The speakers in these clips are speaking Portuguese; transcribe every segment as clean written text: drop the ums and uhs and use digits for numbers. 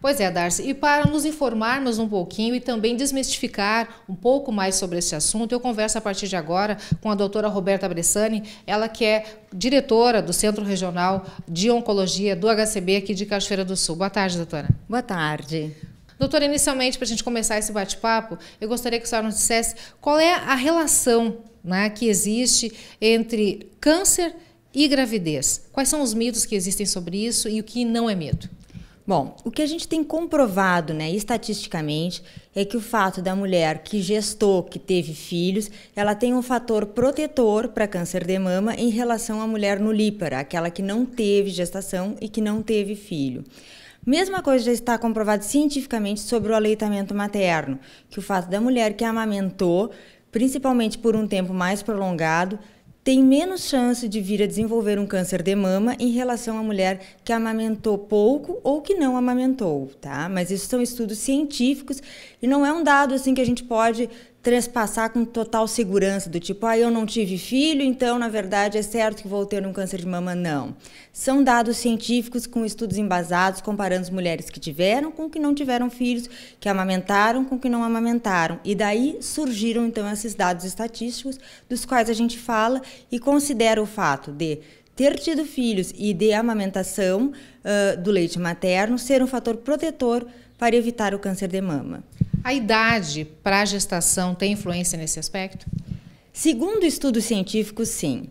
Pois é, Darcy, e para nos informarmos um pouquinho e também desmistificar um pouco mais sobre esse assunto, eu converso a partir de agora com a doutora Roberta Bressani, ela que é diretora do Centro Regional de Oncologia do HCB aqui de Cachoeira do Sul. Boa tarde, doutora. Boa tarde. Doutora, inicialmente, para a gente começar esse bate-papo, eu gostaria que a senhora nos dissesse qual é a relação, né, que existe entre câncer e gravidez. Quais são os mitos que existem sobre isso e o que não é mito? Bom, o que a gente tem comprovado, né, estatisticamente, é que o fato da mulher que gestou, que teve filhos, ela tem um fator protetor para câncer de mama em relação à mulher nulípara, aquela que não teve gestação e que não teve filho. Mesma coisa já está comprovado cientificamente sobre o aleitamento materno, que o fato da mulher que amamentou, principalmente por um tempo mais prolongado, tem menos chance de vir a desenvolver um câncer de mama em relação à mulher que amamentou pouco ou que não amamentou, tá? Mas isso são estudos científicos e não é um dado assim que a gente pode trespassar com total segurança, do tipo, eu não tive filho, então, na verdade, é certo que vou ter um câncer de mama. Não. São dados científicos com estudos embasados, comparando as mulheres que tiveram com que não tiveram filhos, que amamentaram com que não amamentaram. E daí surgiram, então, esses dados estatísticos dos quais a gente fala e considera o fato de ter tido filhos e de amamentação do leite materno ser um fator protetor para evitar o câncer de mama. A idade para a gestação tem influência nesse aspecto? Segundo estudos científicos, sim.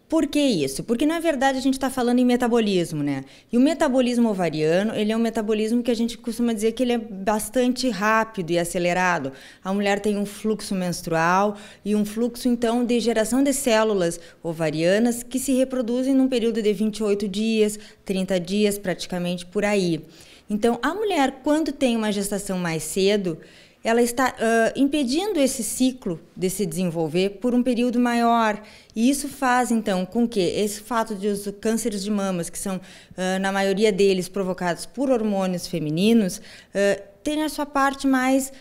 Por que isso? Porque, na verdade, a gente está falando em metabolismo, né? E o metabolismo ovariano, ele é um metabolismo que a gente costuma dizer que ele é bastante rápido e acelerado. A mulher tem um fluxo menstrual e um fluxo, então, de geração de células ovarianas que se reproduzem num período de 28 dias, 30 dias, praticamente por aí. Então, a mulher, quando tem uma gestação mais cedo, ela está impedindo esse ciclo de se desenvolver por um período maior. E isso faz, então, com que esse fato de os cânceres de mamas, que são, na maioria deles, provocados por hormônios femininos, tenha a sua parte mais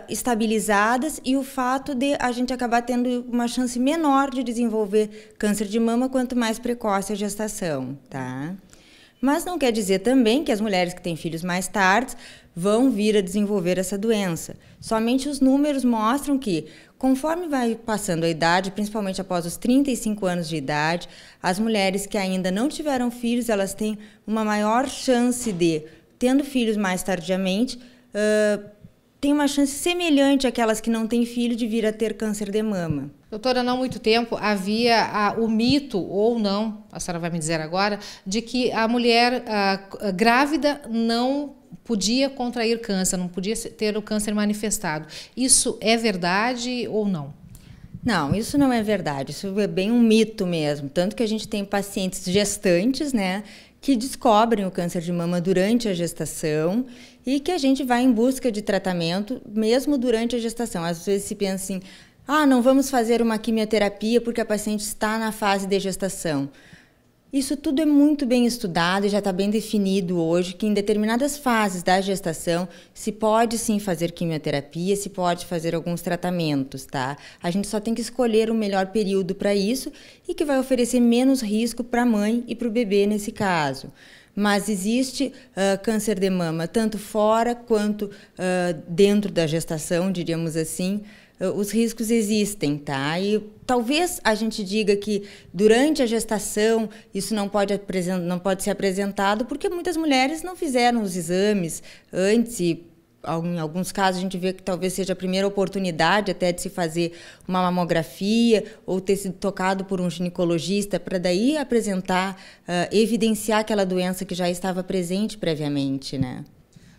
estabilizadas e o fato de a gente acabar tendo uma chance menor de desenvolver câncer de mama quanto mais precoce a gestação, tá? Mas não quer dizer também que as mulheres que têm filhos mais tarde vão vir a desenvolver essa doença. Somente os números mostram que, conforme vai passando a idade, principalmente após os 35 anos de idade, as mulheres que ainda não tiveram filhos, elas têm uma maior chance de, tendo filhos mais tardiamente, tem uma chance semelhante àquelas que não têm filho de vir a ter câncer de mama. Doutora, não há muito tempo havia o mito, ou não, a senhora vai me dizer agora, de que a mulher grávida não podia contrair câncer, não podia ter o câncer manifestado. Isso é verdade ou não? Não, isso não é verdade, isso é bem um mito mesmo, tanto que a gente tem pacientes gestantes, né, que descobrem o câncer de mama durante a gestação e que a gente vai em busca de tratamento mesmo durante a gestação. Às vezes se pensa assim, não vamos fazer uma quimioterapia porque a paciente está na fase de gestação. Isso tudo é muito bem estudado e já está bem definido hoje que em determinadas fases da gestação se pode sim fazer quimioterapia, se pode fazer alguns tratamentos, tá? A gente só tem que escolher o melhor período para isso e que vai oferecer menos risco para a mãe e para o bebê nesse caso. Mas existe câncer de mama tanto fora quanto dentro da gestação, diríamos assim. Os riscos existem, tá? E talvez a gente diga que durante a gestação isso não pode ser apresentado porque muitas mulheres não fizeram os exames antes e em alguns casos a gente vê que talvez seja a primeira oportunidade até de se fazer uma mamografia ou ter sido tocado por um ginecologista para daí apresentar, evidenciar aquela doença que já estava presente previamente, né?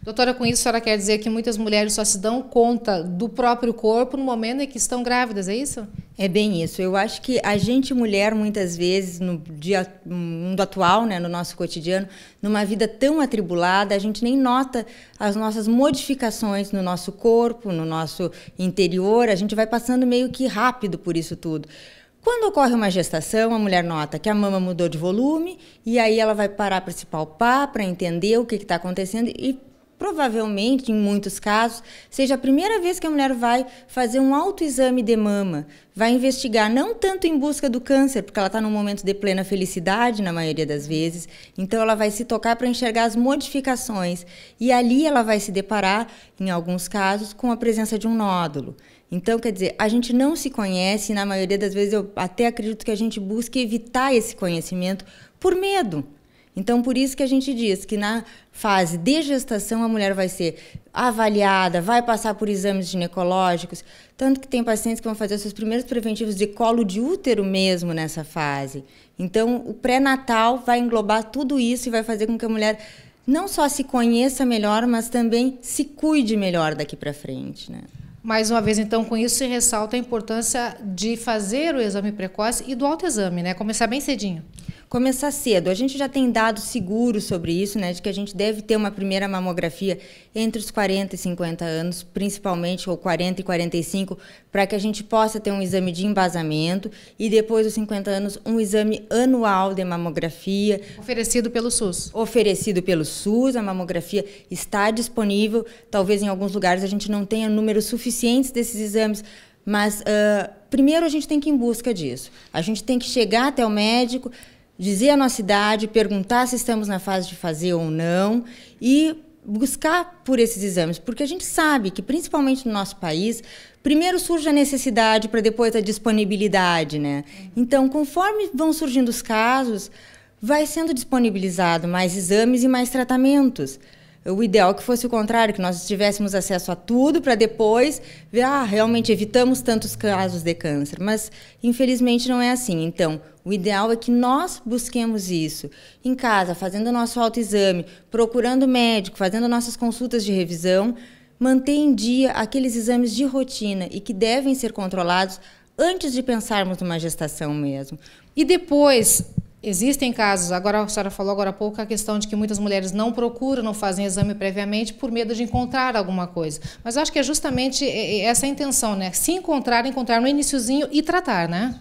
Doutora, com isso a senhora quer dizer que muitas mulheres só se dão conta do próprio corpo no momento em que estão grávidas, é isso? É bem isso. Eu acho que a gente, mulher, muitas vezes, no mundo atual, né, no nosso cotidiano, numa vida tão atribulada, a gente nem nota as nossas modificações no nosso corpo, no nosso interior, a gente vai passando meio que rápido por isso tudo. Quando ocorre uma gestação, a mulher nota que a mama mudou de volume e aí ela vai parar para se palpar, para entender o que está acontecendo e provavelmente, em muitos casos, seja a primeira vez que a mulher vai fazer um autoexame de mama, vai investigar, não tanto em busca do câncer, porque ela está num momento de plena felicidade, na maioria das vezes, então ela vai se tocar para enxergar as modificações, e ali ela vai se deparar, em alguns casos, com a presença de um nódulo. Então, quer dizer, a gente não se conhece, e na maioria das vezes eu até acredito que a gente busca evitar esse conhecimento por medo. Então, por isso que a gente diz que na fase de gestação a mulher vai ser avaliada, vai passar por exames ginecológicos, tanto que tem pacientes que vão fazer seus primeiros preventivos de colo de útero mesmo nessa fase. Então, o pré-natal vai englobar tudo isso e vai fazer com que a mulher não só se conheça melhor, mas também se cuide melhor daqui para frente, né? Mais uma vez, então, com isso se ressalta a importância de fazer o exame precoce e do autoexame, né? Começar bem cedinho. Começar cedo. A gente já tem dados seguros sobre isso, né, de que a gente deve ter uma primeira mamografia entre os 40 e 50 anos, principalmente, ou 40 e 45, para que a gente possa ter um exame de embasamento e depois dos 50 anos um exame anual de mamografia. Oferecido pelo SUS. Oferecido pelo SUS, a mamografia está disponível, talvez em alguns lugares a gente não tenha números suficientes desses exames, mas primeiro a gente tem que ir em busca disso. A gente tem que chegar até o médico, dizer a nossa idade, perguntar se estamos na fase de fazer ou não e buscar por esses exames, porque a gente sabe que, principalmente no nosso país, primeiro surge a necessidade para depois a disponibilidade, né? Então, conforme vão surgindo os casos, vai sendo disponibilizado mais exames e mais tratamentos. O ideal é que fosse o contrário, que nós tivéssemos acesso a tudo para depois ver, realmente evitamos tantos casos de câncer. Mas, infelizmente, não é assim. Então, o ideal é que nós busquemos isso em casa, fazendo o nosso autoexame, procurando médico, fazendo nossas consultas de revisão, manter em dia aqueles exames de rotina e que devem ser controlados antes de pensarmos numa gestação mesmo. E depois... Existem casos, agora a senhora falou agora há pouco a questão de que muitas mulheres não procuram, não fazem exame previamente por medo de encontrar alguma coisa. Mas eu acho que é justamente essa a intenção, né? Se encontrar no iniciozinho e tratar, né?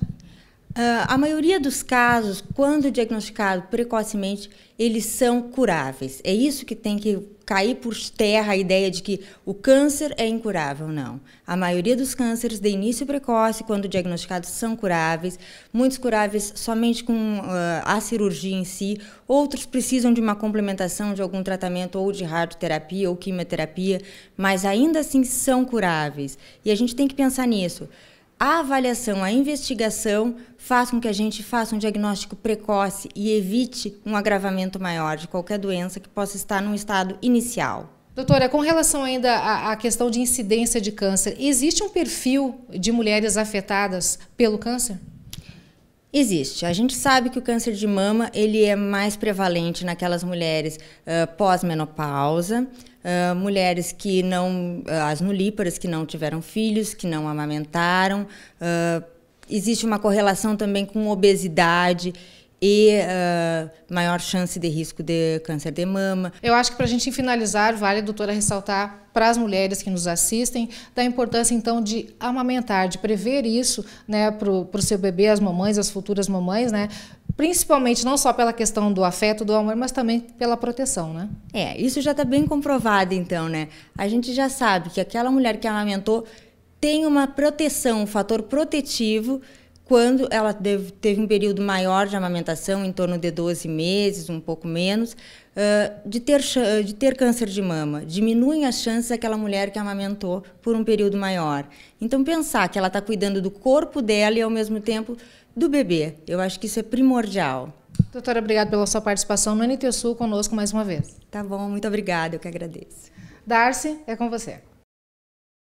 A maioria dos casos, quando diagnosticado precocemente, eles são curáveis. É isso que tem que cair por terra a ideia de que o câncer é incurável, não. A maioria dos cânceres de início precoce, quando diagnosticados, são curáveis. Muitos curáveis somente com a cirurgia em si. Outros precisam de uma complementação de algum tratamento ou de radioterapia ou quimioterapia, mas ainda assim são curáveis. E a gente tem que pensar nisso. A avaliação, a investigação faz com que a gente faça um diagnóstico precoce e evite um agravamento maior de qualquer doença que possa estar num estado inicial. Doutora, com relação ainda à questão de incidência de câncer, existe um perfil de mulheres afetadas pelo câncer? Existe. A gente sabe que o câncer de mama ele é mais prevalente naquelas mulheres pós-menopausa, mulheres que não, as nulíparas que não tiveram filhos, que não amamentaram. Existe uma correlação também com obesidade e maior chance de risco de câncer de mama. Eu acho que para a gente finalizar, vale, doutora, ressaltar para as mulheres que nos assistem da importância, então, de amamentar, de prever isso, né, para o seu bebê, as mamães, as futuras mamães, né, principalmente não só pela questão do afeto, do amor, mas também pela proteção, né? Isso já está bem comprovado, então, né? A gente já sabe que aquela mulher que amamentou tem uma proteção, um fator protetivo quando ela teve um período maior de amamentação, em torno de 12 meses, um pouco menos, de ter câncer de mama. Diminuem as chances daquela mulher que amamentou por um período maior. Então, pensar que ela está cuidando do corpo dela e, ao mesmo tempo, do bebê. Eu acho que isso é primordial. Doutora, obrigada pela sua participação no NT Sul conosco mais uma vez. Tá bom, muito obrigada, eu que agradeço. Darcy, é com você.